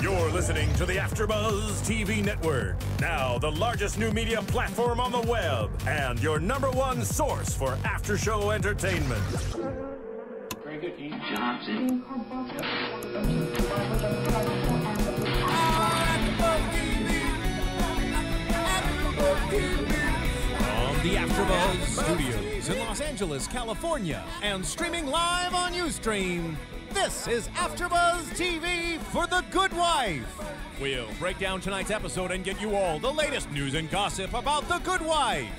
You're listening to the AfterBuzz TV Network, now the largest new media platform on the web, and your #1 source for after-show entertainment. Very good game, Johnson. From the AfterBuzz Studios in Los Angeles, California, and streaming live on Ustream, this is AfterBuzz TV for The Good Wife. We'll break down tonight's episode and get you all the latest news and gossip about The Good Wife.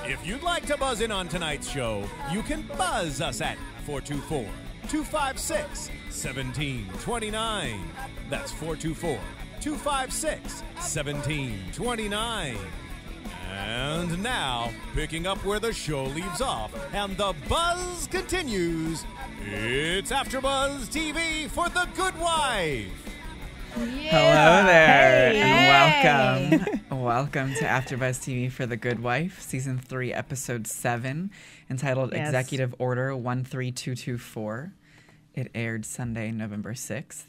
If you'd like to buzz in on tonight's show, you can buzz us at 424-256-1729. That's 424-256-1729. And now, picking up where the show leaves off and the buzz continues, it's AfterBuzz TV for The Good Wife. Yeah. Hello there, and welcome to AfterBuzz TV for The Good Wife, Season 3, Episode 7, entitled Executive Order 13224. It aired Sunday, November 6th.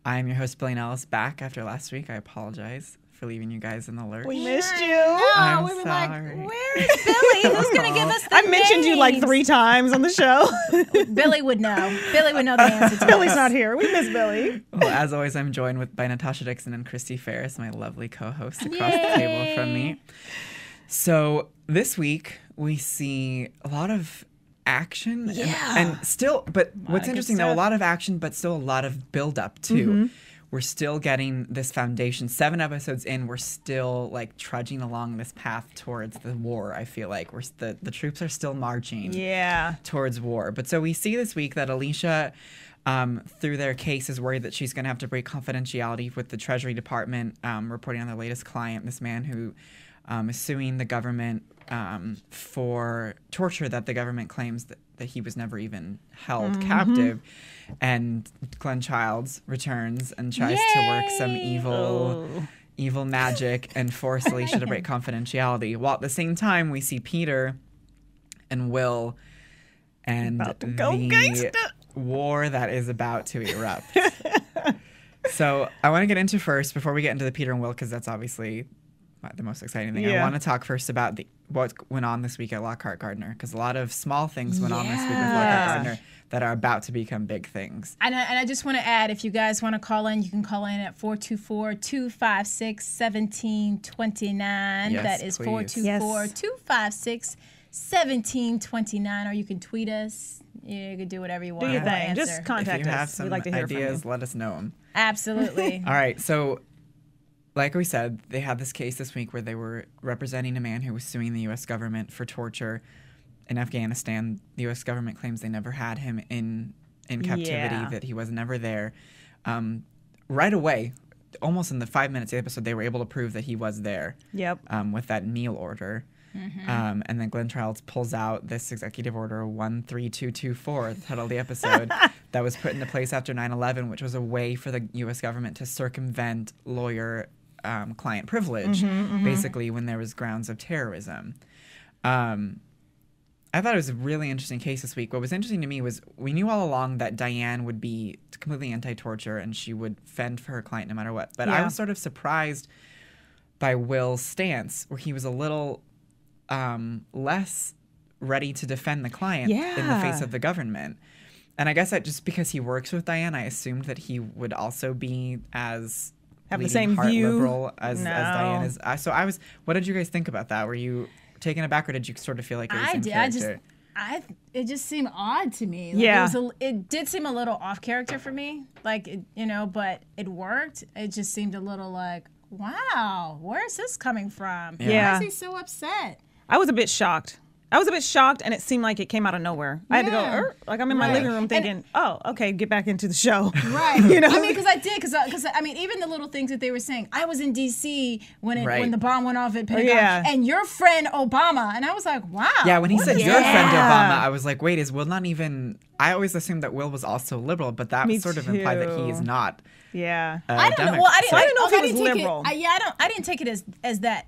I'm your host, Blaine Ellis, back after last week. I apologize for leaving you guys in the lurch. We missed you. I'm we were sorry. like, where's Billy? Who's going to give us the I mentioned you like 3 times on the show. Billy would know. Billy would know the answer to Billy's this. not here. We miss Billy. Well, as always, I'm joined by Natasha Dixon and Christy Ferris, my lovely co-hosts across the table from me. So this week, we see a lot of action and still, but what's interesting though, a lot of action, but still a lot of build up too. Mm-hmm. We're still getting this foundation. 7 episodes in, we're still like trudging along this path towards the war. I feel like the troops are still marching towards war. But so we see this week that Alicia, through their case, is worried that she's going to have to break confidentiality with the Treasury Department, reporting on their latest client, this man who is suing the government for torture that the government claims that he was never even held captive. And Glenn Childs returns and tries to work some evil magic and force Alicia to break confidentiality. While at the same time, we see Peter and Will and the war that is about to erupt. So I want to get into first, before we get into the Peter and Will, because that's obviously the most exciting thing. I want to talk first about what went on this week at Lockhart Gardner, because a lot of small things went on this week with Lockhart Gardner that are about to become big things. And I just want to add, if you guys want to call in, you can call in at 424-256-1729. That is 424-256-1729. Or you can tweet us. You can do whatever you want. Do your thing. Answer. Just contact us. If you have some We'd like to hear ideas, from you. let us know them. Absolutely. All right, so like we said, they had this case this week where they were representing a man who was suing the U.S. government for torture in Afghanistan. The U.S. government claims they never had him in captivity, that he was never there. Right away, almost in the 5 minutes of the episode, they were able to prove that he was there with that meal order. Mm-hmm. And then Glenn Childs pulls out this executive order 13224, the title of the episode, that was put into place after 9/11, which was a way for the U.S. government to circumvent lawyer client privilege, basically, when there was grounds of terrorism. I thought it was a really interesting case this week. What was interesting to me was we knew all along that Diane would be completely anti-torture and she would fend for her client no matter what. But I was sort of surprised by Will's stance, where he was a little less ready to defend the client in the face of the government. And I guess that just because he works with Diane, I assumed that he would also be as have the same heart view liberal as Diane is. So I was. What did you guys think about that? Were you taken aback, or did you sort of feel like it was the same character? It just seemed odd to me. Like it did seem a little off character for me. Like but it worked. It just seemed a little like, wow, where is this coming from? Why is he so upset? I was a bit shocked. And it seemed like it came out of nowhere. I had to go, like I'm in my living room thinking, okay, get back into the show. Right. I mean, because I did, because I mean, even the little things that they were saying. I was in D.C. when the bomb went off at Pentagon, and your friend Obama, and I was like, wow. Yeah, when he said your friend Obama, I was like, wait, is Will not even? I always assumed that Will was also liberal, but that sort of implied that he is not. Yeah, I don't know. Well, I didn't know if he was liberal. I didn't take it as that.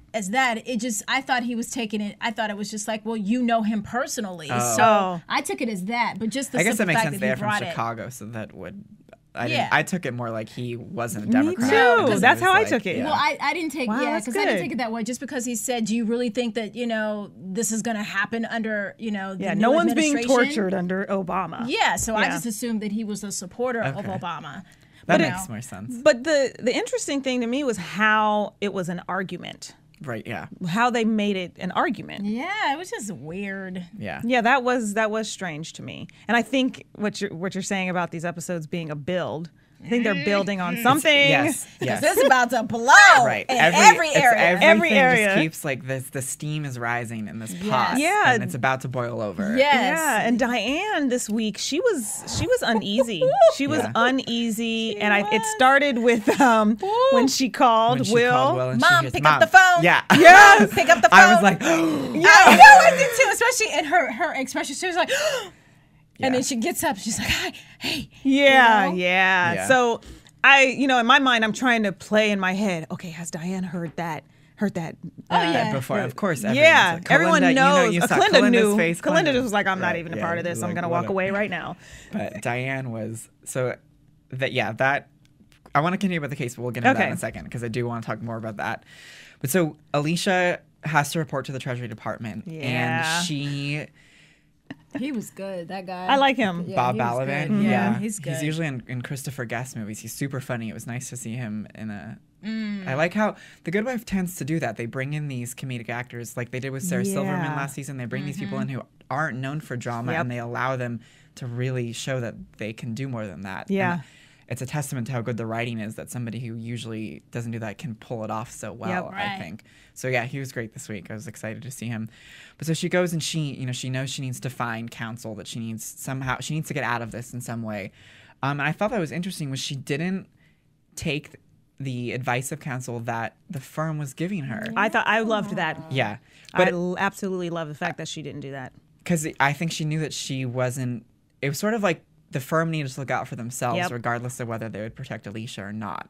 It just, I thought he was taking it. I thought it was just like, well, you know him personally, so I took it as that. But just I guess that makes fact sense. That They're from Chicago, so that would I took it more like he wasn't a Me Democrat. too. That's how I took it. Yeah. Well, I didn't take that's because I didn't good. take it that way. Just because he said, "Do you really think that this is going to happen under the Yeah, new no one's being administration?" tortured under Obama. Yeah, so I Yeah. just assumed that he was a supporter of Okay. Obama. That You makes know. more sense. But the interesting thing to me was how it was an argument, Right, yeah. how they made it an argument. Yeah, it was just weird. Yeah. Yeah, that was strange to me. And I think what you're saying about these episodes being a build, I think they're building on something. Yes, Because yes. it's about to blow Right. in every area. Everything area. just keeps like this. The steam is rising in this pot. Yeah. And it's about to boil over. Yes. Yeah, and Diane this week she was uneasy. She was Yeah. uneasy, and it started with when she called When she Will. called Will and she Mom, hears, pick up the phone. Yeah. Yes. Pick up the phone. I was like, I know, I did too, especially in her expression. She was like, and then she gets up. She's like, hey. Yeah, You know? yeah. So in my mind, I'm trying to play in my head. Okay, has Diane heard that? yeah. before, of course. Yeah, everyone's like, everyone Kalinda, knows. You saw Kalinda Kalinda's knew. face. Kalinda just was like, I'm not even a Right, part of this. yeah, I'm like, gonna walk whatever. away right now. But Diane was that. I want to continue about the case, but we'll get into that Okay. in a second because I do want to talk more about that. But so Alicia has to report to the Treasury Department, Yeah. and she. He was good, that guy. I like him. Yeah, Bob he was Balaban. good. Yeah, he's good. He's usually in Christopher Guest movies. He's super funny. It was nice to see him in a. I like how The Good Wife tends to do that. They bring in these comedic actors, like they did with Sarah Silverman Yeah. last season. They bring these people in who aren't known for drama, Yep. and they allow them to really show that they can do more than that. Yeah. And it's a testament to how good the writing is that somebody who usually doesn't do that can pull it off so well. Yep. I Right. think so. Yeah, he was great this week. I was excited to see him. But so she goes and she knows she needs to find counsel, that she needs to get out of this in some way. And I thought that was interesting was she didn't take the advice of counsel that the firm was giving her. I loved that. Yeah, But but absolutely love the fact that she didn't do that. because I think she knew that she wasn't. It was sort of like the firm needed to look out for themselves, Yep. regardless of whether they would protect Alicia or not.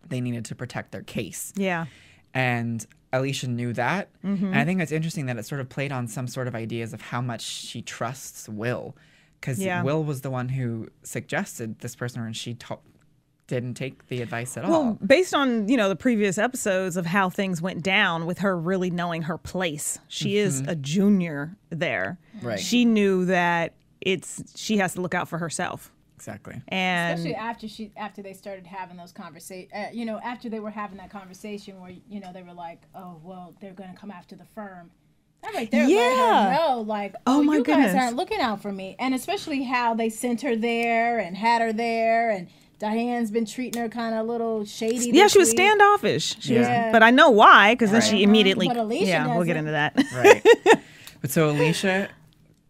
They needed to protect their case. Yeah. And Alicia knew that. And I think it's interesting that it sort of played on some sort of ideas of how much she trusts Will. Because Yeah. Will was the one who suggested this person, and she didn't take the advice at all. Well, based on, the previous episodes of how things went down with her really knowing her place. She is a junior there. Right. She knew that she has to look out for herself. Exactly. And Especially after they started having those conversations, after they were having that conversation where, they were like, oh, well, they're going to come after the firm. That right there let her know, like, Oh, my you goodness. guys aren't looking out for me. And especially how they sent her there and had her there, and Diane's been treating her kind of a little shady. yeah, this she was week. standoffish. She was, Yeah. but I know why, because then she immediately. But Alicia we'll get doesn't. into that. Right. But so Alicia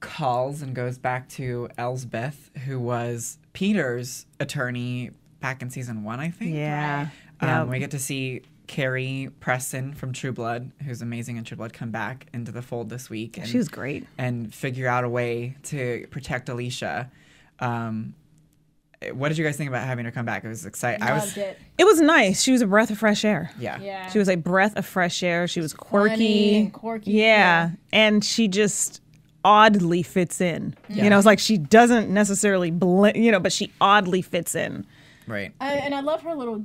calls and goes back to Elsbeth, who was Peter's attorney back in season 1, I think. Yeah. Yeah. We get to see Carrie Preston from True Blood, who's amazing in True Blood, come back into the fold this week. And, She was great. And figure out a way to protect Alicia. What did you guys think about having her come back? It was exciting. Loved it. It was nice. She was a breath of fresh air. Yeah. Yeah. She was a breath of fresh air. She was Funny quirky. and quirky, Yeah. yeah. And she just oddly fits in. Yeah. It's like she doesn't necessarily blend, but she oddly fits in. Right. And I love her little,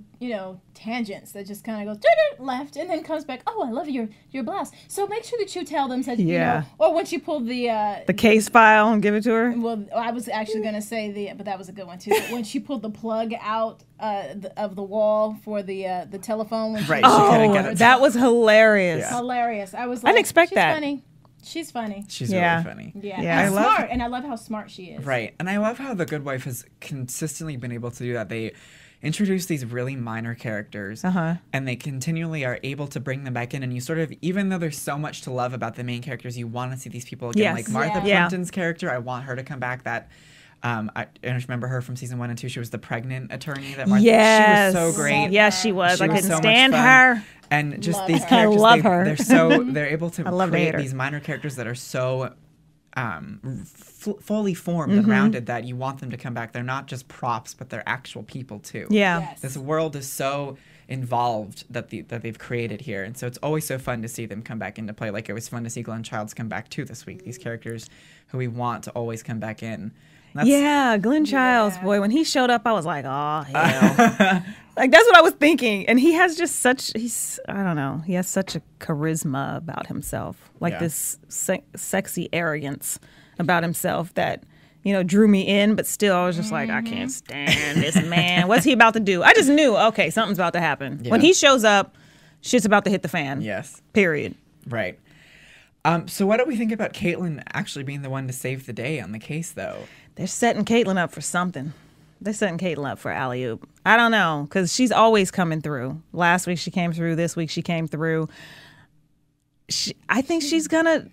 tangents that just kind of goes left and then comes back. Oh, I love your blouse. So make sure that you tell them that, Yeah. or when she pulled the Case file and give it to her. well, I was actually going to say but that was a good one too. But when she pulled the plug out of the wall for the telephone. When Right. She couldn't get it. That was hilarious. Yeah. Hilarious. I was like, didn't expect she's that. Funny. She's funny. She's Yeah. really funny. Yeah. Yeah. And I love- smart. And I love how smart she is. Right. And I love how The Good Wife has consistently been able to do that. They introduce these really minor characters and they continually are able to bring them back in, and you sort of, even though there's so much to love about the main characters, you want to see these people again. Yes. Like Martha Yeah. Plimpton's character, I want her to come back. That I remember her from season 1 and 2. She was the pregnant attorney that Martha. Yes. She was so great. Yes, she was. She I was couldn't so much stand fun. her. And just Love these her. characters, I love her. they're able to love to hate create her. these minor characters that are so fully formed Mm-hmm. and rounded that you want them to come back. They're not just props, but they're actual people too. Yeah. Yes. This world is so involved that they've created here, and so it's always so fun to see them come back into play. Like it was fun to see Glenn Childs come back too this week. These characters who we want to always come back in. Yeah, Glenn Childs, boy, when he showed up, I was like, oh, hell. Like, that's what I was thinking. And he has just I don't know, he has such a charisma about himself. Like this sexy arrogance about himself that, drew me in. But still, I was just like, I can't stand this man. What's he about to do? I just knew, okay, something's about to happen. Yeah. When he shows up, shit's about to hit the fan. Yes. Period. Right. So what do we think about Caitlyn actually being the one to save the day on the case, though? They're setting Caitlyn up for something. They're setting Caitlyn up for alley-oop. I don't know, because she's always coming through. Last week she came through. This week she came through. I think she's gonna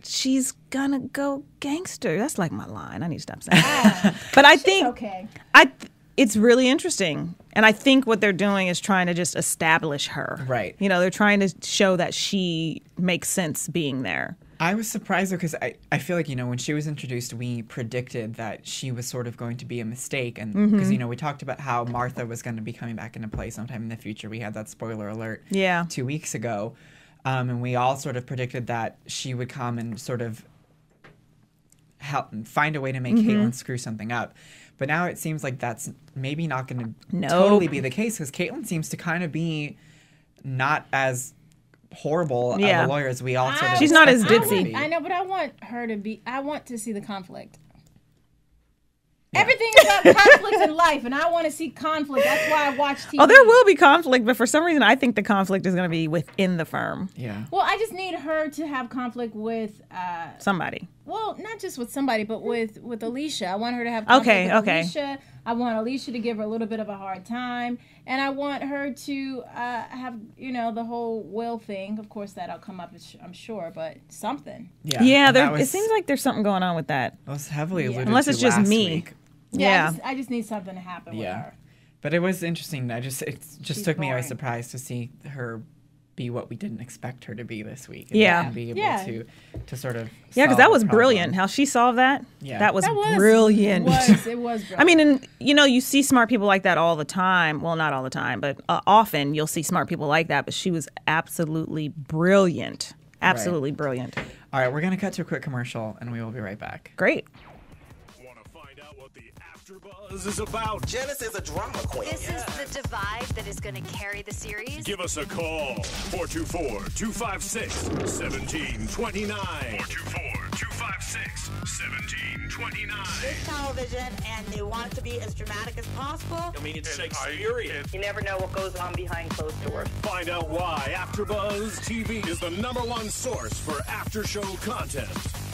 go gangster. That's like my line. I need to stop saying that. But I think it's really interesting. And I think what they're doing is trying to just establish her. Right. They're trying to show that she makes sense being there. I was surprised, though, because I feel like, when she was introduced, we predicted that she was sort of going to be a mistake. And because, we talked about how Martha was going to be coming back into play sometime in the future. We had that spoiler alert 2 weeks ago. And we all sort of predicted that she would come and sort of help find a way to make Caitlyn screw something up. But now it seems like that's maybe not going to totally be the case, because Caitlyn seems to kind of be not as horrible of a lawyer as we all sort of She's not as ditzy. I know, but I want her to be. I want to see the conflict. Everything is about conflict in life, and I want to see conflict. That's why I watch TV. Oh, there will be conflict, but for some reason, I think the conflict is going to be within the firm. Yeah. Well, I just need her to have conflict with somebody. Well, not just with somebody, but with Alicia. I want her to have conflict with Alicia. I want Alicia to give her a little bit of a hard time, and I want her to have the whole Will thing. Of course, that'll come up, I'm sure, but something. Yeah. It seems like there's something going on with that. It was heavily alluded unless it's to just last me. Week. Yeah. I just need something to happen with her. But it was interesting. It just took me by surprise to see her be what we didn't expect her to be this week. And be able to sort of because that was brilliant. How she solved that. Yeah. That was brilliant. It was brilliant. I mean, and you see smart people like that all the time. Well, not all the time, but often you'll see smart people like that. But she was absolutely brilliant. Absolutely brilliant. All right, we're going to cut to a quick commercial, and we will be right back. Great. AfterBuzz is about. Janice is a drama queen. This is the divide that is going to carry the series. Give us a call. 424-256-1729. 424-256-1729. It's television, and they want it to be as dramatic as possible. I mean, it's Shakespearean. You never know what goes on behind closed doors. Find out why AfterBuzz TV is the #1 source for after-show content.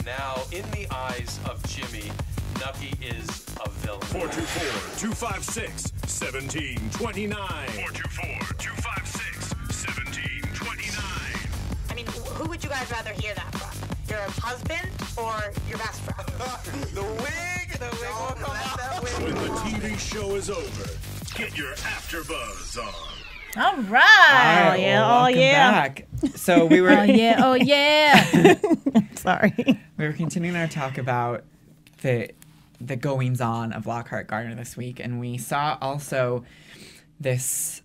Now, in the eyes of Jimmy, Nucky is a villain. 424-256-1729. 424-256-1729. I mean, who would you guys rather hear that from? Your husband or your best friend? The wig! The wig will come out. When the TV show is over, get your AfterBuzz on. All right. Welcome back. So we were. Oh yeah. Sorry. We were continuing our talk about the goings on of Lockhart Gardner this week, and we saw also this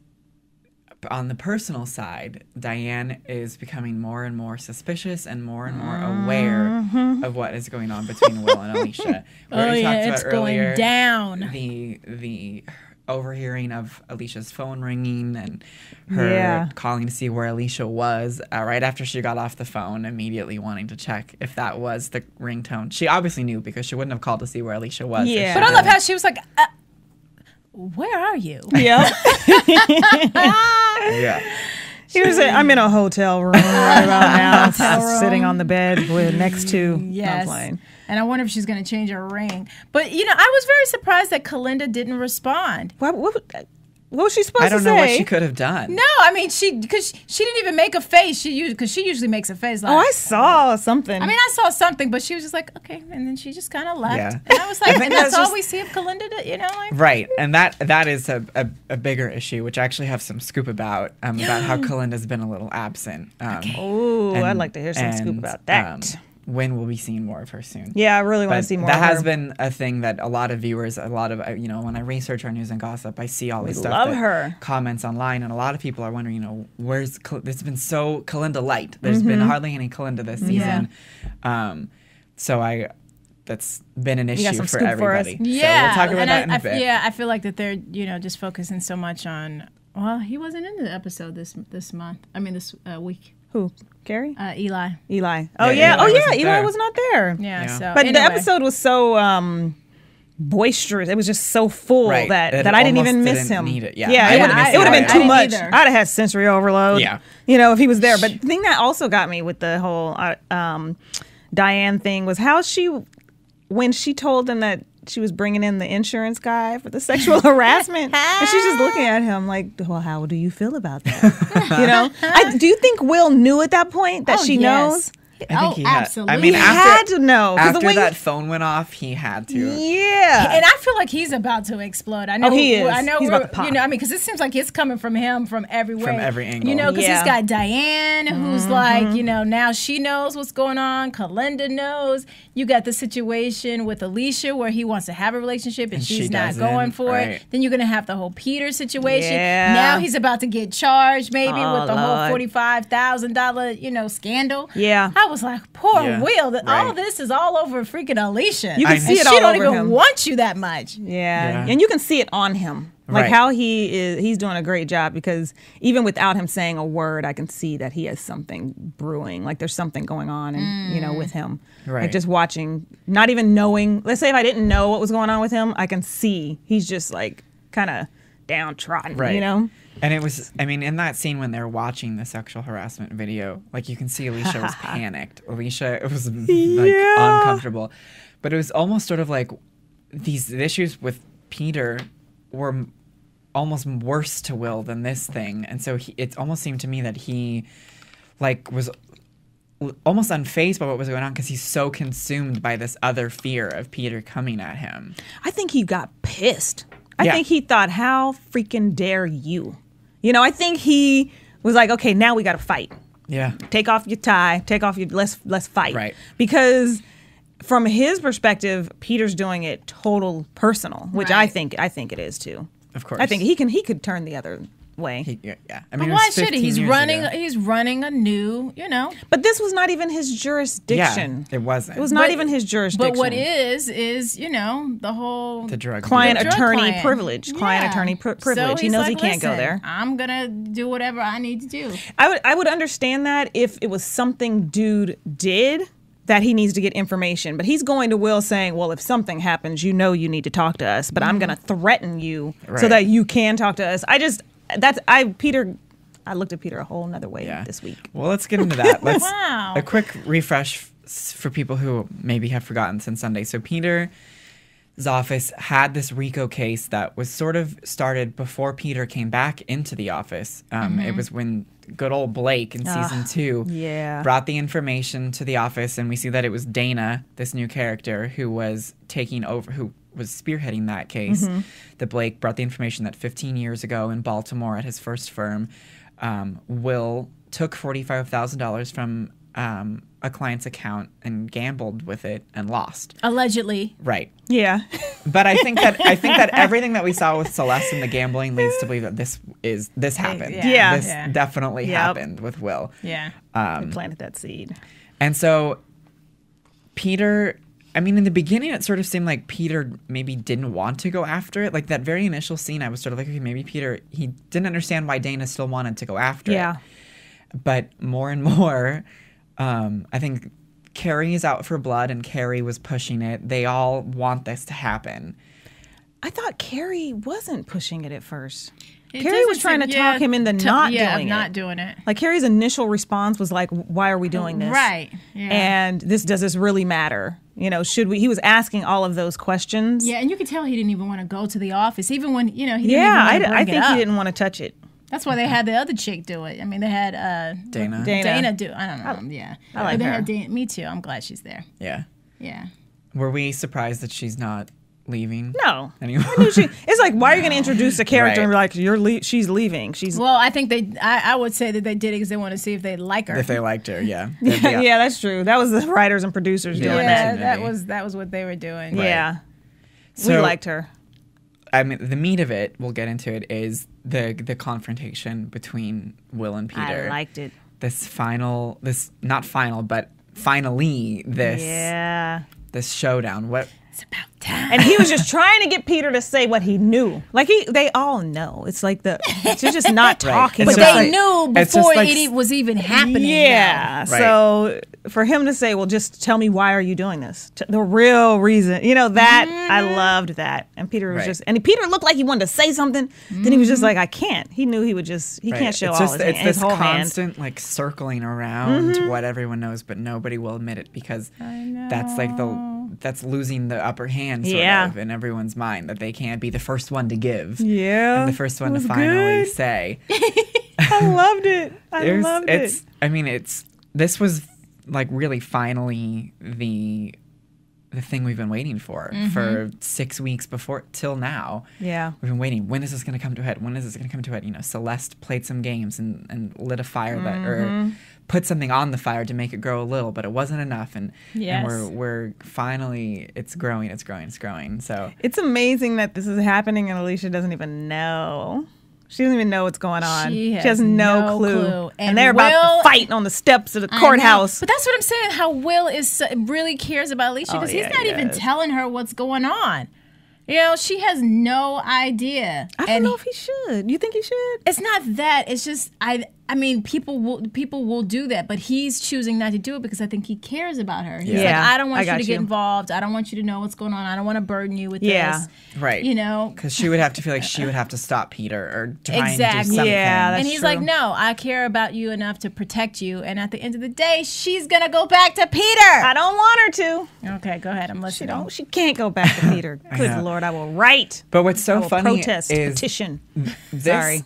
on the personal side. Diane is becoming more and more suspicious and more aware of what is going on between Will and Alicia. We already talked about it's earlier going down. The overhearing of Alicia's phone ringing and her calling to see where Alicia was right after she got off the phone, immediately wanting to check if that was the ringtone. She obviously knew, because she wouldn't have called to see where Alicia was. Yeah. But I love how she was like, where are you? Yep. Yeah. He was I'm in a hotel room right about now, sitting on the bed next to Yes. And I wonder if she's going to change her ring. But, I was very surprised that Kalinda didn't respond. What was she supposed to say? I don't know what she could have done. No, I mean, because she didn't even make a face. Because she usually makes a face like. Oh, I saw something. I mean, I saw something, but she was just like, okay, and then she just kind of left. Yeah. And I was like, I and that's all we see of Kalinda, like. Right, and that is a bigger issue, which I actually have some scoop about how Kalinda's been a little absent. Oh, I'd like to hear some scoop about that. When we'll be seeing more of her soon. Yeah, I really want to see more of her. That has been a thing that a lot of viewers, when I research our news and gossip, I see all this stuff. Love her. Comments online, and a lot of people are wondering, where's it's been so Kalinda light. There's been hardly any Kalinda this season. So that's been an issue some for scoop for everybody. us? So Yeah, we'll talk about that in a bit. Yeah, I feel like that they're just focusing so much on. Well, he wasn't in the episode this month. I mean, this week. Who? Gary? Eli. Oh Yeah, yeah. Eli wasn't Eli there. was not there. Yeah. So, But anyway. the episode was so boisterous. It was just so full Right. that It I didn't almost even miss didn't him. need it. Yeah. Yeah, I didn't miss it would have it been either. too I didn't much. either. I'd have had sensory overload. Yeah. If he was there. But the thing that also got me with the whole Diane thing was how when she told them that she was bringing in the insurance guy for the sexual harassment, and she's just looking at him like, well, how do you feel about that? Do you think Will knew at that point that she knows? I think he had. absolutely. I mean, He had to know. 'cause the After way that phone went off, he had to. Yeah. And I feel like he's about to explode. I know he is. I know He's about to pop. because it seems like it's coming from him from everywhere. From every angle. Because Yeah. he's got Diane, who's like, now she knows what's going on. Kalinda knows. You got the situation with Alicia where he wants to have a relationship and she's she not doesn't, going for right. it. Then you're going to have the whole Peter situation. Yeah. Now he's about to get charged maybe with the Lord. whole $45,000, scandal. Yeah. I was like, poor Yeah. Will. That all Right. this is all over freaking Alicia. You can I see know. it she all don't over even him. want you that much. Yeah. Yeah. And you can see it on him. Like Right. how he's doing a great job because even without him saying a word, I can see that he has something brewing. Like there's something going on and with him. Right. Like just watching, not even knowing, let's say if I didn't know what was going on with him, I can see he's just like kind of downtrodden, Right. And it was, in that scene when they're watching the sexual harassment video, like you can see Alicia was panicked. Alicia was like uncomfortable. But it was almost sort of like these issues with Peter were almost worse to Will than this thing. And so it almost seemed to me that he was almost unfazed by what was going on because he's so consumed by this other fear of Peter coming at him. I think he got pissed. I Yeah. think he thought, how freaking dare you? I think he was like, okay, now we got to fight. Yeah. Take off your tie. Take off your let's fight. Right. Because from his perspective, Peter's doing it total personal, which I think it is too. Of course. I think he could turn the other way. Yeah. But it why was should he? 15 He's years running. ago. He's running a new. But this was not even his jurisdiction. Yeah, it wasn't. It was not even his jurisdiction. But what is the whole The drug client dealer. attorney client. privilege. Client attorney privilege. So He he's knows like, he can't go "Listen, there. I'm gonna do whatever I need to do. I would understand that if it was something dude did that he needs to get information. But he's going to Will saying, well, if something happens, you need to talk to us. But I'm going to threaten you so Right. that you can talk to us. I looked at Peter a whole nother way this week. Well, let's get into that. Let's Wow. a quick refresh for people who maybe have forgotten since Sunday. So Peter's office had this RICO case that was sort of started before Peter came back into the office. It was when good old Blake in season 2 brought the information to the office, and we see that it was Dana, this new character, who was taking over, who was spearheading that case. That Blake brought the information that 15 years ago in Baltimore at his first firm, Will took $45,000 from a client's account and gambled with it and lost. Allegedly. Right. Yeah. But I think that everything that we saw with Celeste and the gambling leads to believe that this happened. Yeah. This definitely happened with Will. Yeah. We planted that seed. And so Peter, in the beginning it sort of seemed like Peter maybe didn't want to go after it. Like that very initial scene, I was sort of like, okay, maybe Peter, he didn't understand why Dana still wanted to go after it. But more and more, I think Carrie is out for blood and Carrie was pushing it. They all want this to happen. I thought Carrie wasn't pushing it at first. It Carrie was doesn't trying to seem- talk him into not doing it. Like Carrie's initial response was like, "Why are we doing this?" Right. Yeah. And does this really matter? Should we? He was asking all of those questions. Yeah, and you could tell he didn't even want to go to the office, even when he didn't. Yeah, even I think he didn't want to touch it. That's why they had the other chick do it. They had Dana. Dana do. I don't know. Yeah, I like but they her. had Dana, me too. I'm glad she's there. Yeah. Yeah. Were we surprised that she's not leaving? No. Anymore? It's like, why are you going to introduce a character and be Right. like, she's leaving? She's Well, I think I would say that they did it because they want to see if they like her. If they liked her, yeah. yeah, that's true. That was the writers and producers doing yeah, that. that was what they were doing. Yeah, So, we liked her. the meat of it, we'll get into it, is the confrontation between Will and Peter. I liked it. Finally, this this showdown. What? It's about time. And he was just trying to get Peter to say what he knew. Like they all know. It's like they're just not talking. But Right. they knew before like, it was even happening. Yeah. Right. So for him to say, well, just tell me, why are you doing this? The real reason, that I loved that. And Peter was and Peter looked like he wanted to say something. Then he was just like, I can't. He knew he would he can't show it's his this whole hand. constant like circling around what everyone knows, but nobody will admit it because that's like that's losing the upper hand sort of in everyone's mind, that they can't be the first one to give. Yeah. And the first one to finally say. I loved it. I loved it. I mean, this was like really finally the thing we've been waiting for 6 weeks before till now. Yeah. We've been waiting. When is this going to come to a head? When is this going to come to a head? Celeste played some games and lit a fire that, or put something on the fire to make it grow a little, but it wasn't enough. And we're finally, it's growing. So it's amazing that this is happening and Alicia doesn't even know. She doesn't even know what's going on. She has no clue. And they're about to fight on the steps of the courthouse. But that's what I'm saying, how Will really cares about Alicia, because he's not even telling her what's going on. She has no idea. I don't know if he should. You think he should? It's not that. It's just I mean, people will do that, but he's choosing not to do it because I think he cares about her. He's like, I don't want you to get involved. I don't want you to know what's going on. I don't want to burden you with this. Right. Because she would have to feel like she would have to stop Peter or try and do something. Yeah, that's and he's true. like, no, I care about you enough to protect you. And at the end of the day, she's going to go back to Peter. I don't want her to. Okay, go ahead. I'm listening. She can't go back to Peter. Good Lord, I will write. But what's so funny protest, is petition. Sorry.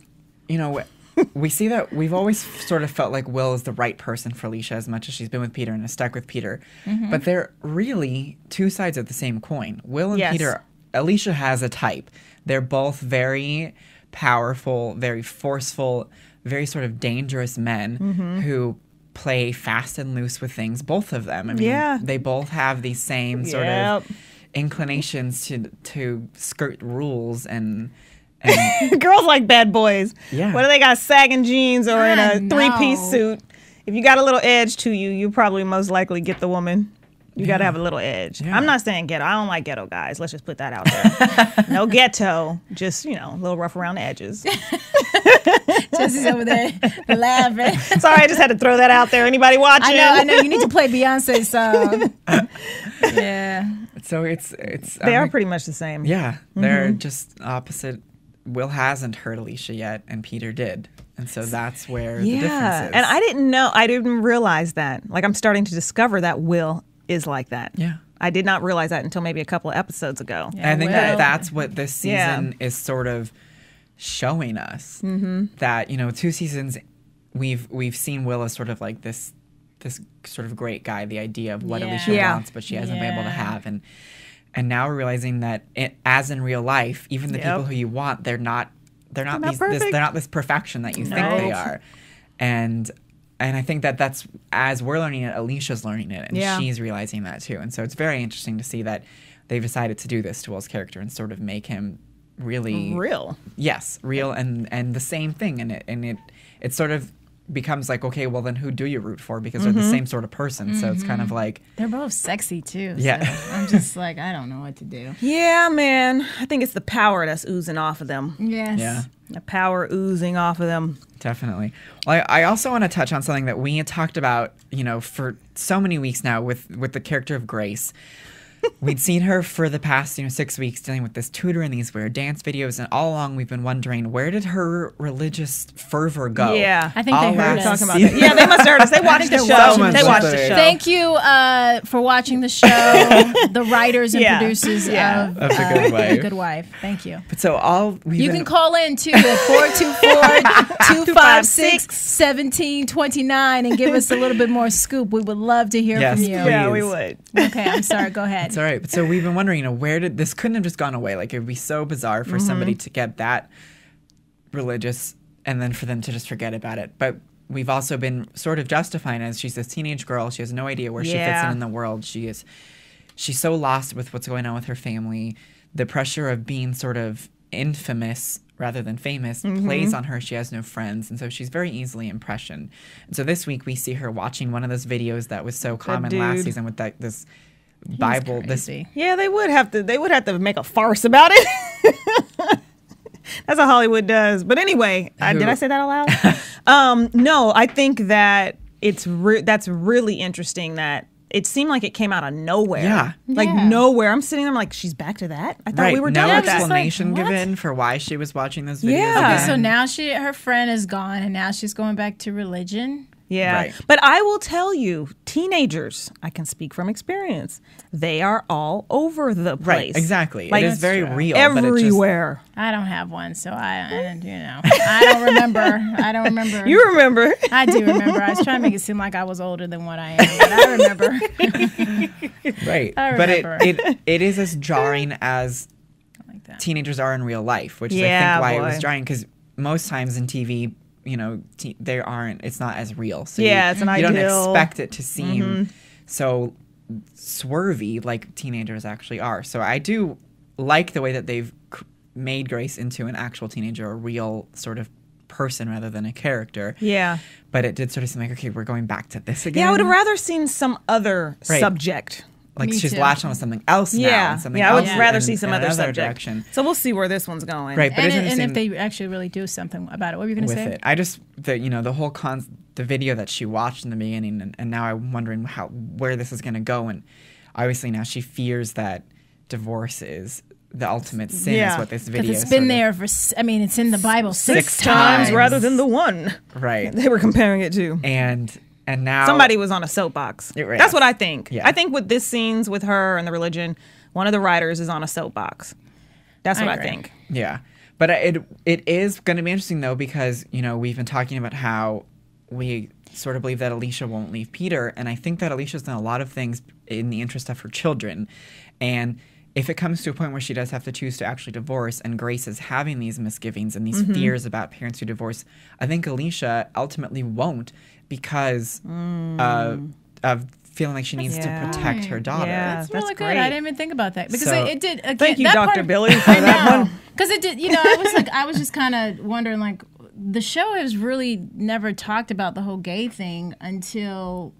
We see that we've always sort of felt like Will is the right person for Alicia as much as she's been with Peter and is stuck with Peter. But they're really two sides of the same coin. Will and Peter, Alicia has a type. They're both very powerful, very forceful, very sort of dangerous men who play fast and loose with things, both of them. I mean, they both have these same sort of inclinations to skirt rules and girls like bad boys. Yeah. Whether they got sagging jeans or in a 3-piece suit, if you got a little edge to you, you probably most likely get the woman. You got to have a little edge. I'm not saying ghetto. I don't like ghetto guys. Let's just put that out there. No ghetto. Just, a little rough around the edges. Jesse's over there laughing. Sorry, I just had to throw that out there. Anybody watching? I know. You need to play Beyonce's song. Yeah. So it's they are pretty much the same. Yeah. They're just opposite. Will hasn't hurt Alicia yet, and Peter did. And so that's where the difference is. And I didn't realize that. Like, I'm starting to discover that Will is like that. Yeah. I did not realize that until maybe a couple of episodes ago. Yeah, I think that's what this season is sort of showing us. That, 2 seasons, we've seen Will as sort of like this sort of great guy, the idea of what Alicia wants, but she hasn't been able to have. And now we're realizing that as in real life, even the people who you want, they're not this perfection that you think they are. And I think that's, as we're learning it, Alicia's learning it, and she's realizing that too. And so it's very interesting to see that they've decided to do this to Will's character and sort of make him really real. Yes, real and the same thing. And it sort of becomes like, okay, well then who do you root for? Because they're the same sort of person. So it's kind of like they're both sexy too. Yeah. So I'm just like, I don't know what to do. Yeah, man. I think it's the power that's oozing off of them. Yes. Yeah. The power oozing off of them. Definitely. Well, I also want to touch on something that we had talked about, for so many weeks now with the character of Grace. We'd seen her for the past, 6 weeks dealing with this tutor and these weird dance videos, and all along we've been wondering, where did her religious fervor go? Yeah, I think they heard us. About that. Yeah, they must have heard us. They watched the show. They watched the show. Thank you for watching the show, the writers and producers of The Good Wife. Thank you. But so you can call in too at 424-256-1729 and give us a little bit more scoop. We would love to hear from you. Yeah, we would. Okay, I'm sorry. Go ahead. It's all right. But so we've been wondering, where did this couldn't have just gone away? Like, it would be so bizarre for somebody to get that religious and then for them to just forget about it. But we've also been sort of justifying as she's this teenage girl. She has no idea where she fits in the world. She's so lost with what's going on with her family. The pressure of being sort of infamous rather than famous plays on her. She has no friends, and so she's very easily impressioned. And so this week we see her watching one of those videos that was so common last season with this Bible. This Yeah, they would have to make a farce about it. That's what Hollywood does. But anyway, did I say that out loud? No, I think that that's really interesting that it seemed like it came out of nowhere. Yeah. Nowhere. I'm sitting there, I'm like, she's back to that? I thought we were done with that. No explanation given for why she was watching those videos. Yeah. Okay, so now her friend is gone, and now she's going back to religion. Yeah. Right. But I will tell you, teenagers, I can speak from experience, they are all over the place. Right, exactly. It is very real. Everywhere. I don't have one, so I don't remember. I don't remember. You remember. I do remember. I was trying to make it seem like I was older than what I am, but I remember. Right. I remember. But it is as jarring as teenagers are in real life, which is, I think, why it was jarring, because most times in TV, they aren't. It's not as real. So it's an ideal. You don't expect it to seem so swervy like teenagers actually are. So I do like the way that they've made Grace into an actual teenager, a real sort of person rather than a character. Yeah. But it did sort of seem like, okay, we're going back to this again. Yeah, I would have rather seen some other subject. Like she's latched on something else now. I would rather see some other subject. Direction. So we'll see where this one's going. Right, but and if they actually really do something about it, what were you going to say? I just the whole the video that she watched in the beginning, and now I'm wondering where this is going to go. And obviously now she fears that divorce is the ultimate sin. Is what this video. It's been there for. I mean, it's in the Bible six times rather than the one. Right. They were comparing it to. And now somebody was on a soapbox. Right. That's what I think. Yeah. I think with this scenes with her and the religion, one of the writers is on a soapbox. That's what I think. Yeah. But it is going to be interesting, though, because, we've been talking about how we sort of believe that Alicia won't leave Peter. And I think that Alicia's done a lot of things in the interest of her children. And if it comes to a point where she does have to choose to actually divorce, and Grace is having these misgivings and these fears about parents who divorce, I think Alicia ultimately won't, because of feeling like she needs to protect her daughter. Yeah, that's really good. great. I didn't even think about that, because it did. Again, thank you, Dr. Billy, for that one. Because it did. I was just kind of wondering, like, the show has really never talked about the whole gay thing until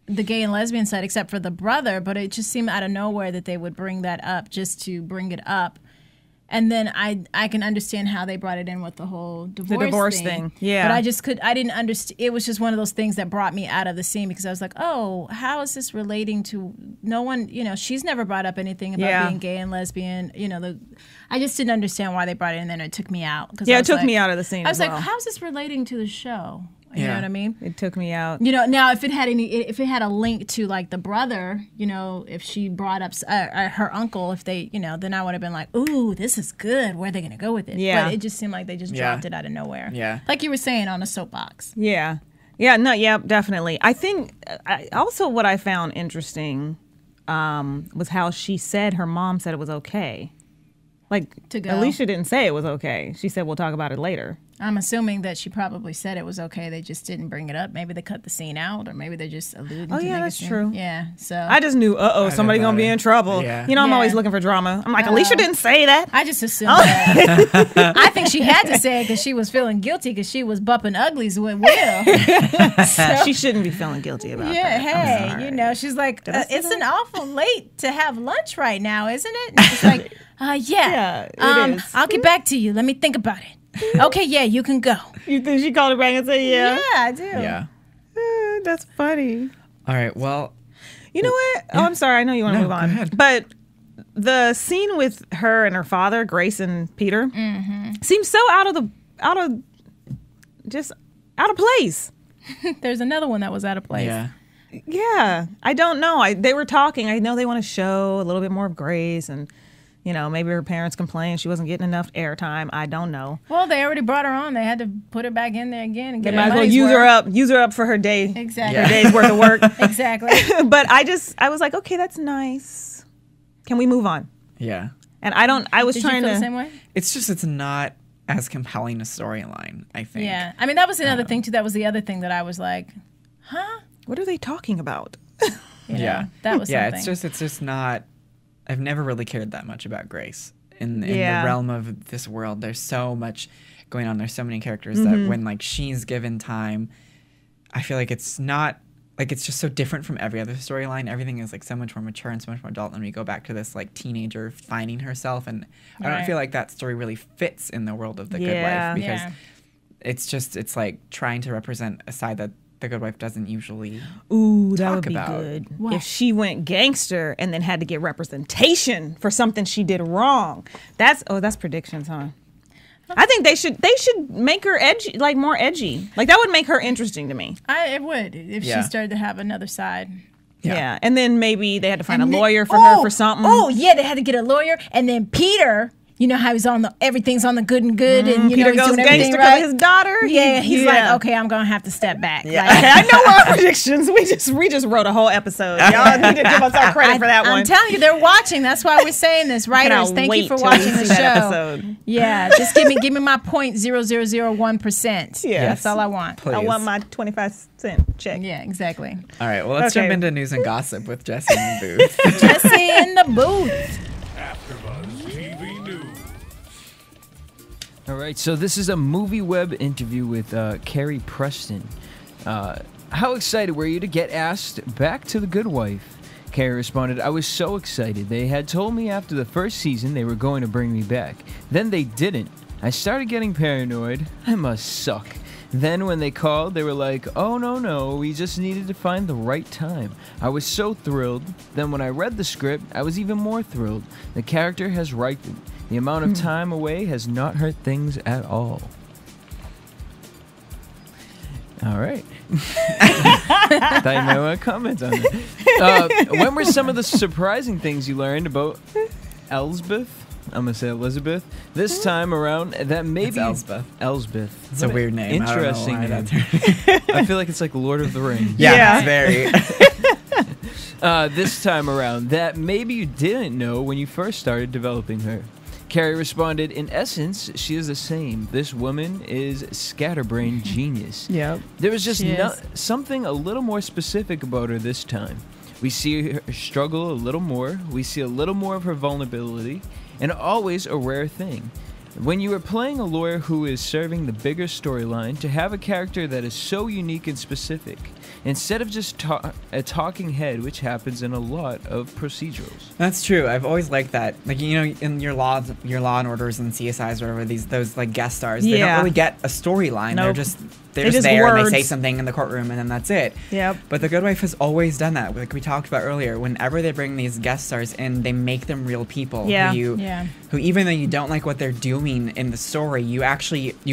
the gay and lesbian side, except for the brother. But it just seemed out of nowhere that they would bring that up just to bring it up. And then I can understand how they brought it in with the whole divorce thing. Yeah. But I didn't understand. It was just one of those things that brought me out of the scene, because I was like, oh, how is this relating to no one? She's never brought up anything about being gay and lesbian. I just didn't understand why they brought it in, and then it took me out. It took me out of the scene. I was like, how's this relating to the show? You know what I mean? It took me out. Now if it had a link to, like, the brother, if she brought up her uncle, if they, then I would have been like, ooh, this is good. Where are they going to go with it? Yeah. But it just seemed like they just dropped it out of nowhere. Yeah. Like you were saying, on a soapbox. Yeah. Yeah. No. Yeah. Definitely. I think also what I found interesting was how she said her mom said it was okay. Like, to go. Alicia didn't say it was okay. She said, we'll talk about it later. I'm assuming that she probably said it was okay. They just didn't bring it up. Maybe they cut the scene out, or maybe they're just alluding to that's true. Yeah, so. I just knew, somebody going to be in trouble. Yeah. I'm always looking for drama. I'm like, Alicia didn't say that. I just assumed that. I think she had to say it because she was feeling guilty because she was bumping uglies with Will. So, she shouldn't be feeling guilty about that. Yeah, hey, she's like, it's an awful late to have lunch right now, isn't it? And she's like, yeah. It is. I'll get back to you. Let me think about it. Okay, yeah, you can go. You think she called her back and said, yeah? Yeah, I do. Yeah. That's funny. All right, well. You know what? Oh, I'm sorry. I know you want to move on. Go ahead. But the scene with her and her father, Grace and Peter, seems so out of place. There's another one that was out of place. Yeah. Yeah. I don't know. They were talking. I know they want to show a little bit more of Grace, and maybe her parents complained she wasn't getting enough airtime. I don't know. Well, they already brought her on. They had to put her back in there again and get they might as well use her up for her day. Exactly. Her day's worth of work. Exactly. But I was like, okay, that's nice. Can we move on? Yeah. And I was Did trying you feel to. the same way? It's not as compelling a storyline, I think. Yeah. I mean, that was another thing too. That was the other thing that I was like, huh? What are they talking about? Yeah. That was something. It's just not. I've never really cared that much about Grace in the realm of this world. There's so much going on. There's so many characters that when, like, she's given time, I feel like it's not like it's just so different from every other storyline. Everything is like so much more mature and so much more adult. And we go back to this like teenager finding herself, and I don't feel like that story really fits in the world of The Good Wife, because it's like trying to represent a side that The Good Wife doesn't usually that talk would be about. good. What? If she went gangster and then had to get representation for something she did wrong. That's predictions, huh? I think they should make her edgy, like more edgy. Like that would make her interesting to me. It would if she started to have another side. Yeah. And then maybe they had to find a lawyer for her for something. Oh yeah, they had to get a lawyer, and then Peter. You know how he's on everything's on the good and good, and you Peter know he's goes doing everything gangster right. his daughter. Yeah, he's like, okay, I'm gonna have to step back. Yeah, like, I know our predictions. We just wrote a whole episode. Y'all need to give us our credit for that one. I'm telling you, they're watching. That's why we're saying this, writers. Thank you for watching the show. Episode. Yeah, just give me my 0.0001%. Yeah, that's all I want. Please. I want my 25-cent check. Yeah, exactly. All right, well, let's jump into news and gossip with Jesse in the booth. Jesse in the booth. AfterBuzz TV News. All right, so this is a Movie Web interview with Carrie Preston. How excited were you to get asked back to The Good Wife? Carrie responded, I was so excited. They had told me after the first season they were going to bring me back. Then they didn't. I started getting paranoid. I must suck. Then when they called, they were like, oh, no, we just needed to find the right time. I was so thrilled. Then when I read the script, I was even more thrilled. The character has ripened. The amount of time away has not hurt things at all. All right. Thought you might want to comment on it. When were some of the surprising things you learned about Elsbeth? I'm going to say Elizabeth. This time around, that maybe... It's Elsbeth. Elsbeth. It's a weird name. Interesting I don't know name. why I feel like it's like Lord of the Rings. Yeah, it's very... This time around, that maybe you didn't know when you first started developing her. Carrie responded, in essence, she is the same. This woman is scatterbrain genius. Yep. There was just something a little more specific about her this time. We see her struggle a little more. We see a little more of her vulnerability. And always a rare thing. When you are playing a lawyer who is serving the bigger storyline, to have a character that is so unique and specific, instead of just a talking head, which happens in a lot of procedurals. That's true. I've always liked that. Like, you know, in your Law and Orders and CSIs or whatever, those like guest stars, they don't really get a storyline. Nope. They're just there words. and they say something in the courtroom and then that's it. Yep. But The Good Wife has always done that. Like we talked about earlier, whenever they bring these guest stars in, they make them real people. Who even though you don't like what they're doing in the story, you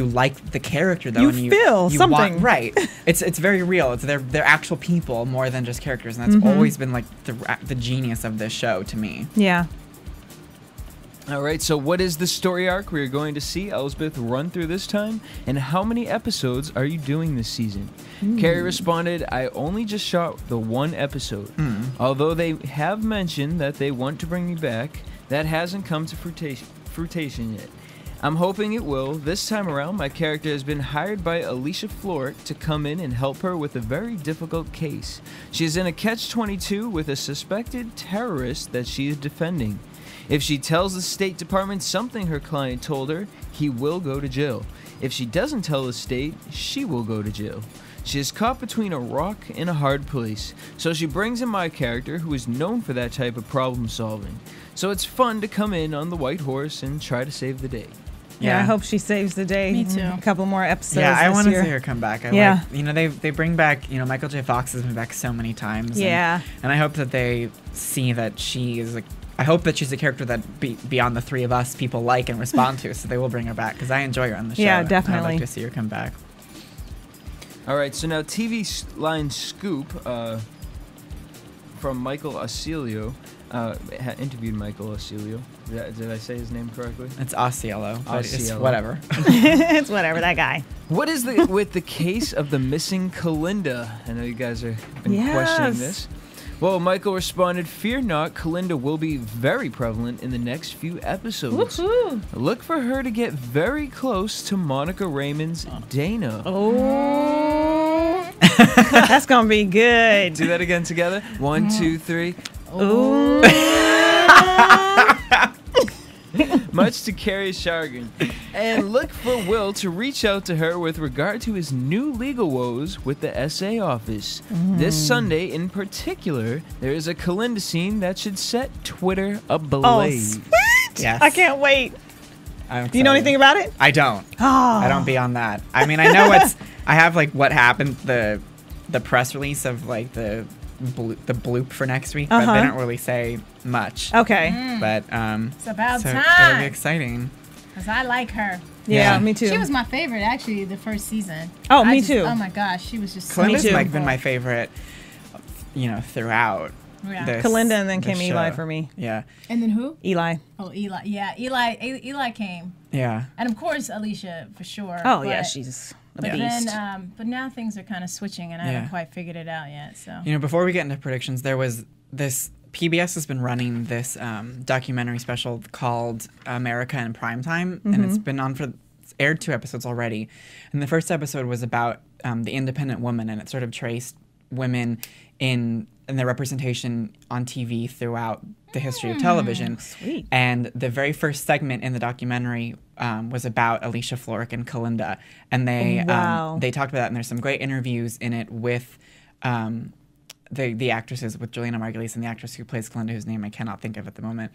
like the character though. You feel something. Right. It's very real. It's they're actual people more than just characters, and that's always been like the genius of this show to me. Yeah. All right, so what is the story arc we're going to see Elsbeth run through this time? And how many episodes are you doing this season? Carrie responded, I only just shot the one episode. Although they have mentioned that they want to bring me back, that hasn't come to fruition yet. I'm hoping it will. This time around, my character has been hired by Alicia Florrick to come in and help her with a very difficult case. She is in a catch-22 with a suspected terrorist that she is defending. If she tells the State Department something her client told her, he will go to jail. If she doesn't tell the state, she will go to jail. She is caught between a rock and a hard place, so she brings in my character who is known for that type of problem solving. So it's fun to come in on the white horse and try to save the day. Yeah, I hope she saves the day. Me too. A couple more episodes. Yeah, I want to year. see her come back. They bring back, Michael J. Fox has been back so many times. Yeah. And I hope that they see that she is I hope that she's a character that beyond the three of us, people like and respond to, so they will bring her back because I enjoy her on the show. Yeah, definitely. I'd like to see her come back. All right, so now TV line scoop from Michael Ausilio. Interviewed Michael Ausilio. Did I say his name correctly? It's Ausiello, but it's whatever. It's whatever, that guy. What is with the case of the missing Kalinda? I know you guys are questioning this. Well, Michael responded, fear not, Kalinda will be very prevalent in the next few episodes. Woohoo! Look for her to get very close to Monica Raymond's Dana. Oh. That's going to be good. Do that again together. 1, 2, 3. Ooh. much to Carrie's chagrin, and look for Will to reach out to her with regard to his new legal woes with the SA office. This Sunday, in particular, there is a Kalinda scene that should set Twitter ablaze. Oh, sweet! Yes. I can't wait. Do you know anything about it? I don't. Oh. I don't beyond that. I mean, I know I have like what happened, the press release of like the bloop for next week, but they don't really say much. Okay. But it's about time. It'll be exciting. Because I like her. Yeah, me too. She was my favorite, actually, the first season. Oh, me too. Oh, my gosh. She was just Kalinda's so like been my favorite, throughout. Yeah. Kalinda, and then came Eli for me. Yeah. And then who? Eli. Oh, Eli. Yeah, Eli came. Yeah. And of course, Alicia, for sure. Oh, yeah, she's a beast. But now things are kind of switching, and I haven't quite figured it out yet. So before we get into predictions, there was this PBS has been running this documentary special called America in Primetime, and it's been on it's aired 2 episodes already. And the first episode was about the independent woman, and it sort of traced women in their representation on TV throughout the history of television. Sweet. And the very first segment in the documentary was about Alicia Florrick and Kalinda, and they talked about that. And there's some great interviews in it with the actresses, with Juliana Margulies and the actress who plays Kalinda, whose name I cannot think of at the moment.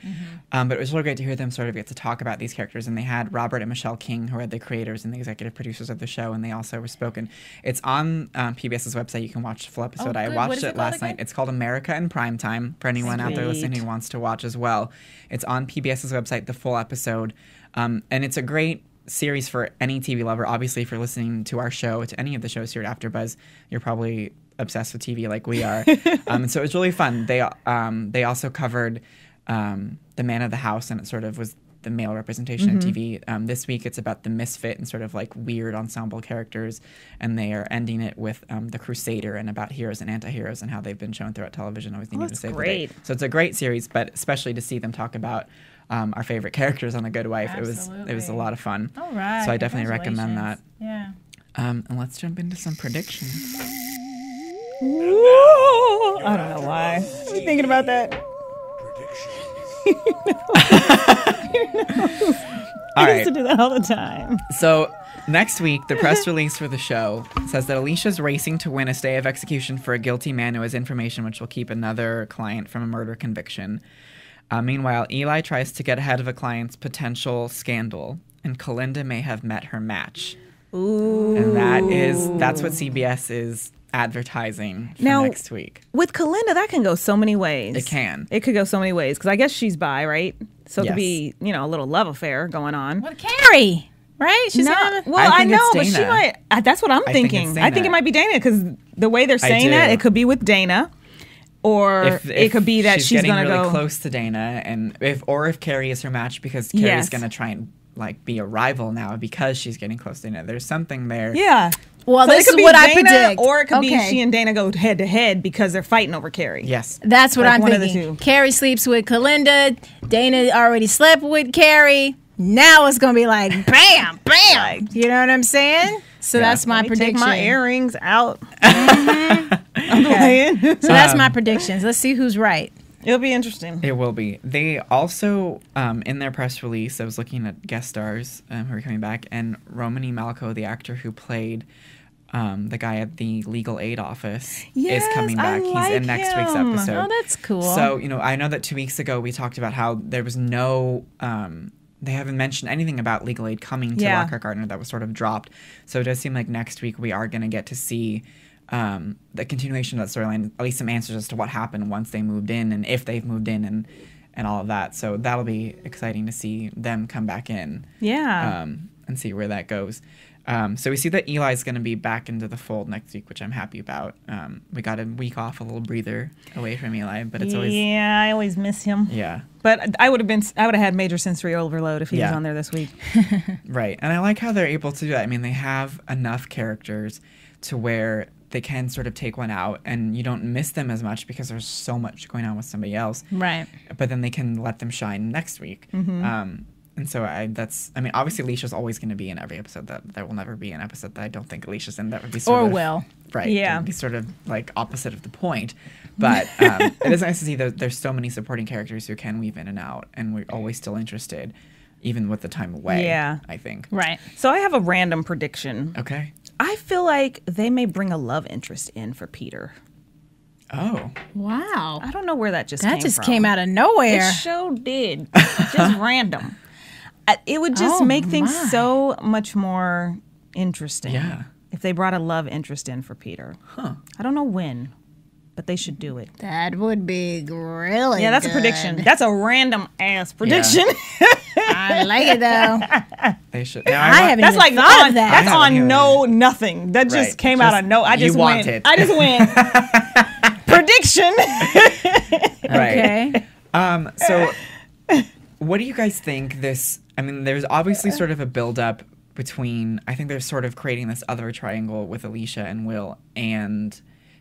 But it was really great to hear them sort of get to talk about these characters. And they had Robert and Michelle King, who are the creators and the executive producers of the show, and they also were spoken. It's on PBS's website. You can watch the full episode. I watched it last night. It's called America in Primetime, for anyone out there listening who wants to watch as well. It's on PBS's website, the full episode. And it's a great series for any TV lover. Obviously, if you're listening to our show, to any of the shows here at AfterBuzz, you're probably obsessed with TV like we are. And so it was really fun. They also covered the man of the house, and it sort of was the male representation of TV. This week it's about the misfit and sort of like weird ensemble characters, and they are ending it with the Crusader, and about heroes and anti-heroes and how they've been shown throughout television. Always needing to save the day. So it's a great series, but especially to see them talk about our favorite characters on The Good Wife. It was a lot of fun. All right. So I definitely recommend that. Yeah. And let's jump into some predictions. Ooh, I don't know why. I was thinking about that. I used to do that all the time. So next week, the press release for the show says that Alicia's racing to win a stay of execution for a guilty man who has information which will keep another client from a murder conviction. Meanwhile, Eli tries to get ahead of a client's potential scandal, and Kalinda may have met her match. Ooh. And that's what CBS is advertising for next week. With Kalinda, that can go so many ways. It can. It could go so many ways, because I guess she's bi, right? So it could be, a little love affair going on. What, Carrie? Right? She's not. Well, I know, but she might. That's what I'm thinking. I think it might be Dana, because the way they're saying that, it could be with Dana. Or it could be that she's going to really go close to Dana, and if Carrie is her match, because Carrie's going to try and be a rival now because she's getting close to Dana. There's something there. Yeah. Well, so this is what I predict. Or it could be she and Dana go head to head because they're fighting over Carrie. Yes. That's what I'm thinking. Carrie sleeps with Kalinda. Dana already slept with Carrie. Now it's going to be like bam, bam. You know what I'm saying? So that's my prediction. Take my earrings out. Okay. So that's my predictions. Let's see who's right. It'll be interesting. It will be. They also, in their press release, I was looking at guest stars who are coming back, and Romany Malco, the actor who played the guy at the legal aid office, is coming back. He's in next week's episode. Oh, that's cool. So, I know that 2 weeks ago we talked about how there was no... they haven't mentioned anything about legal aid coming to Lockhart Gardner. That was sort of dropped. So it does seem like next week we are going to get to see the continuation of that storyline, at least some answers as to what happened once they moved in, and if they've moved in, and all of that. So that'll be exciting to see them come back in. Yeah. And see where that goes. So we see that Eli's going to be back into the fold next week, which I'm happy about. We got a week off, a little breather away from Eli, but it's always... Yeah, I always miss him. Yeah. But I would have had major sensory overload if he was on there this week. Right. And I like how they're able to do that. I mean, they have enough characters to where they can sort of take one out and you don't miss them as much because there's so much going on with somebody else. Right. But then they can let them shine next week. Mm-hmm. And so obviously Alicia's always going to be in every episode. That there will never be an episode that I don't think Alicia's in. That would be sort of... Will. Right. Yeah. It would be sort of like opposite of the point. But it is nice to see that there's so many supporting characters who can weave in and out, and we're always still interested even with the time away. Yeah. I think. Right. So I have a random prediction. Okay. I feel like they may bring a love interest in for Peter. Oh. Wow. I don't know where that just came out of nowhere. It sure did. Just random. It would just make things so much more interesting. Yeah. If they brought a love interest in for Peter. Huh. I don't know when, but they should do it. That would be really Yeah, that's good. a prediction. That's a random ass prediction. I like it though. They should. Now, I haven't That's even like thought of that. That's on nothing. That just Right. came out of no. I just want went. it. I just went. Prediction. Right. Okay. So, what do you guys think this? I mean, there's obviously sort of a buildup between. I think they're sort of creating this other triangle with Alicia and Will and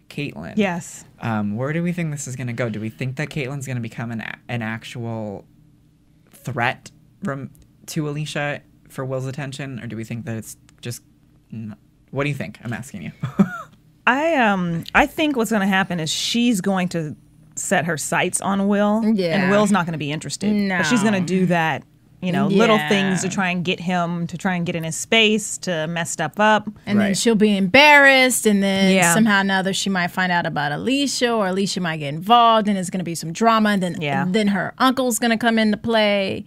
Caitlyn. Yes. Where do we think this is going to go? Do we think that Caitlyn's going to become an actual threat to Alicia for Will's attention, or do we think that it's just? What do you think? I'm asking you. I think what's going to happen is she's going to set her sights on Will, and Will's not going to be interested. No. But she's going to do that, little Yeah. things to try and get him, to try and get in his space, to mess stuff up. And then Right. she'll be embarrassed, and then Yeah. somehow or another she might find out about Alicia, or Alicia might get involved, and there's going to be some drama, and then her uncle's going to come into play.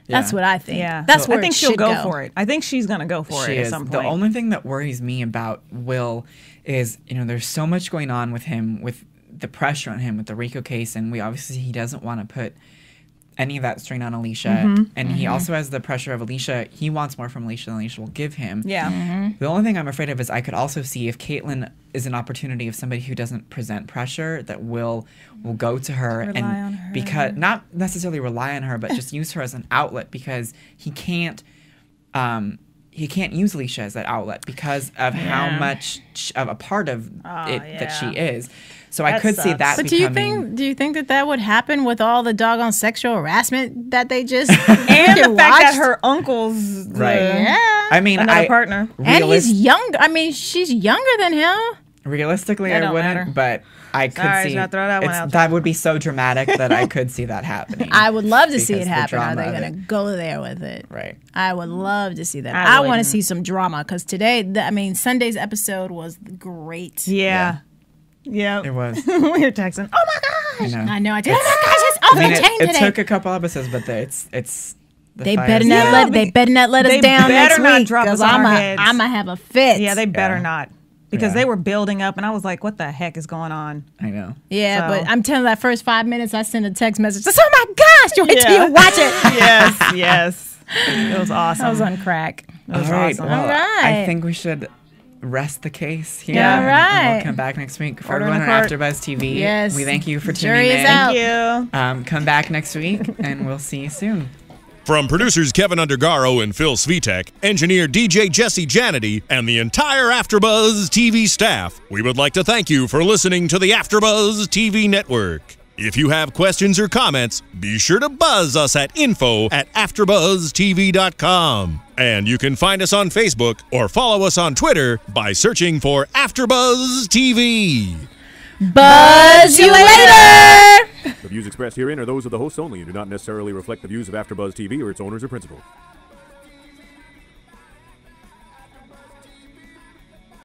That's what I think. Yeah, That's where I think it she'll should go for it. I think she's going to go for it at some point. The only thing that worries me about Will is, there's so much going on with him, with the pressure on him with the Rico case, and he doesn't want to put any of that strain on Alicia. And he also has the pressure of Alicia. He wants more from Alicia than Alicia will give him. Yeah. The only thing I'm afraid of is I could also see if Caitlyn is an opportunity of somebody who doesn't present pressure, that will go to her Rely on her. because not necessarily rely on her, but just use her as an outlet, because he can't use Alicia as that outlet because of how much of a part of it that she is. So I could see that. But becoming, do you think that would happen with all the doggone sexual harassment that they just And the fact that watched? her uncle's Yeah. I mean, another partner. And he's young. I mean, she's younger than him. Realistically, That I don't wouldn't, matter. but I could Sorry, see should I throw that one out there? that would be so dramatic that I could see that happening. I would love to see Because it the happen. Are drama they of going to go there with it? Right. I would love to see that. I I want to wouldn't. see some drama because today, Sunday's episode was great. Yeah. Yeah. It was. we were texting. Oh my gosh. I know. I did. Oh my gosh, it's off I mean, the chain it today. took a couple episodes, but it's. They better not let us They down next better not week drop us because on our heads. I'm gonna have a fit. Yeah, they better not. Because Yeah. they were building up, and I was like, what the heck is going on? I know. Yeah, So- but I'm telling you, that first 5 minutes, I sent a text message. Just, oh my gosh, you wait till you watch it. Yes, yes. It was awesome. I was on crack. All right. awesome. Well, All right. I think we should rest the case here. Yeah, and right. We'll come back next week. For Order in everyone on the AfterBuzz TV, Yes. we thank you for Jury tuning is in. out. Thank you. Come back next week, and we'll see you soon. From producers Kevin Undergaro and Phil Svitek, engineer DJ Jesse Janity, and the entire AfterBuzz TV staff, we would like to thank you for listening to the AfterBuzz TV network. If you have questions or comments, be sure to buzz us at info@AfterBuzzTV.com. And you can find us on Facebook or follow us on Twitter by searching for AfterBuzz TV. Buzz you later. The views expressed herein are those of the hosts only and do not necessarily reflect the views of AfterBuzz TV or its owners or principals.